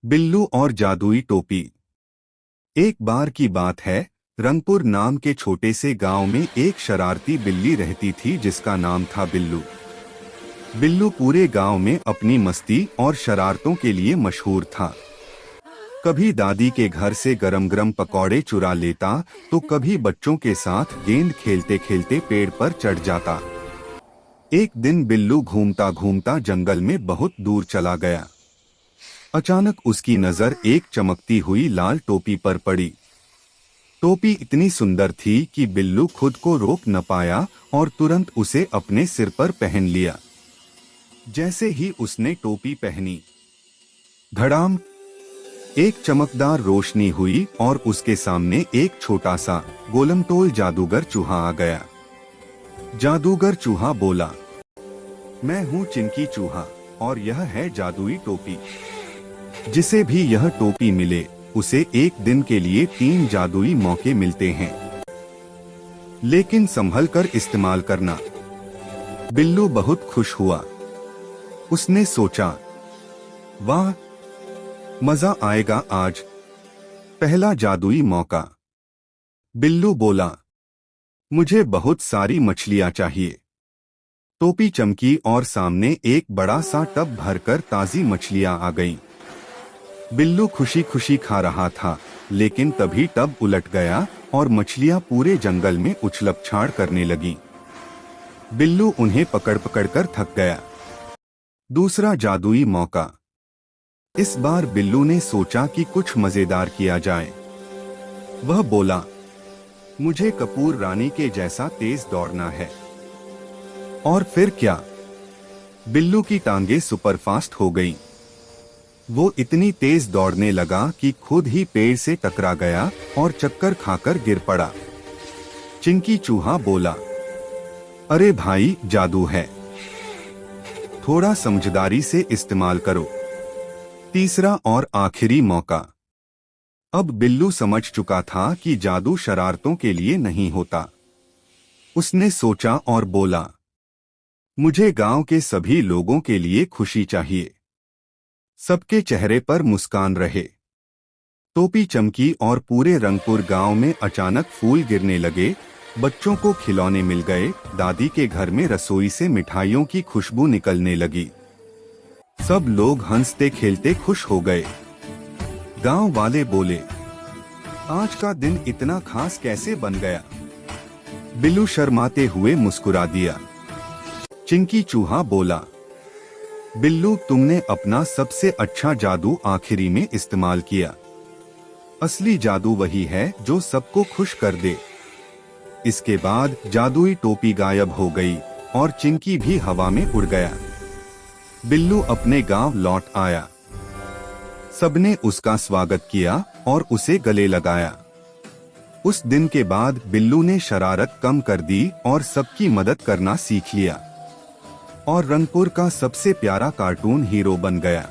बिल्लू और जादुई टोपी। एक बार की बात है, रंगपुर नाम के छोटे से गांव में एक शरारती बिल्ली रहती थी जिसका नाम था बिल्लू। बिल्लू पूरे गांव में अपनी मस्ती और शरारतों के लिए मशहूर था। कभी दादी के घर से गरम गरम पकौड़े चुरा लेता तो कभी बच्चों के साथ गेंद खेलते खेलते पेड़ पर चढ़ जाता। एक दिन बिल्लू घूमता घूमता जंगल में बहुत दूर चला गया। अचानक उसकी नजर एक चमकती हुई लाल टोपी पर पड़ी। टोपी इतनी सुंदर थी कि बिल्लू खुद को रोक न पाया और तुरंत उसे अपने सिर पर पहन लिया। जैसे ही उसने टोपी पहनी, धड़ाम, एक चमकदार रोशनी हुई और उसके सामने एक छोटा सा गोलमटोल जादूगर चूहा आ गया। जादूगर चूहा बोला, मैं हूँ चिंकी चूहा और यह है जादुई टोपी। जिसे भी यह टोपी मिले उसे एक दिन के लिए 3 जादुई मौके मिलते हैं, लेकिन संभल कर इस्तेमाल करना। बिल्लू बहुत खुश हुआ। उसने सोचा, वाह, मजा आएगा आज, पहला जादुई मौका। बिल्लू बोला, मुझे बहुत सारी मछलियां चाहिए। टोपी चमकी और सामने एक बड़ा सा टब भरकर ताजी मछलियां आ गईं। बिल्लू खुशी खुशी खा रहा था, लेकिन तभी टब उलट गया और मछलियां पूरे जंगल में उछल-छाल करने लगी। बिल्लू उन्हें पकड़ पकड़ कर थक गया। दूसरा जादुई मौका। इस बार बिल्लू ने सोचा कि कुछ मजेदार किया जाए। वह बोला, मुझे कपूर रानी के जैसा तेज दौड़ना है। और फिर क्या, बिल्लू की टांगे सुपरफास्ट हो गईं। वो इतनी तेज दौड़ने लगा कि खुद ही पेड़ से टकरा गया और चक्कर खाकर गिर पड़ा। चिंकी चूहा बोला, अरे भाई, जादू है, थोड़ा समझदारी से इस्तेमाल करो। तीसरा और आखिरी मौका। अब बिल्लू समझ चुका था कि जादू शरारतों के लिए नहीं होता। उसने सोचा और बोला, मुझे गांव के सभी लोगों के लिए खुशी चाहिए, सबके चेहरे पर मुस्कान रहे। टोपी चमकी और पूरे रंगपुर गांव में अचानक फूल गिरने लगे। बच्चों को खिलौने मिल गए। दादी के घर में रसोई से मिठाइयों की खुशबू निकलने लगी। सब लोग हंसते खेलते खुश हो गए। गांव वाले बोले, आज का दिन इतना खास कैसे बन गया? बिल्लू शर्माते हुए मुस्कुरा दिया। चिंकी चूहा बोला, बिल्लू, तुमने अपना सबसे अच्छा जादू आखिरी में इस्तेमाल किया। असली जादू वही है जो सबको खुश कर दे। इसके बाद जादुई टोपी गायब हो गई और चिंकी भी हवा में उड़ गया। बिल्लू अपने गांव लौट आया। सबने उसका स्वागत किया और उसे गले लगाया। उस दिन के बाद बिल्लू ने शरारत कम कर दी और सबकी मदद करना सीख लिया और रंगपुर का सबसे प्यारा कार्टून हीरो बन गया।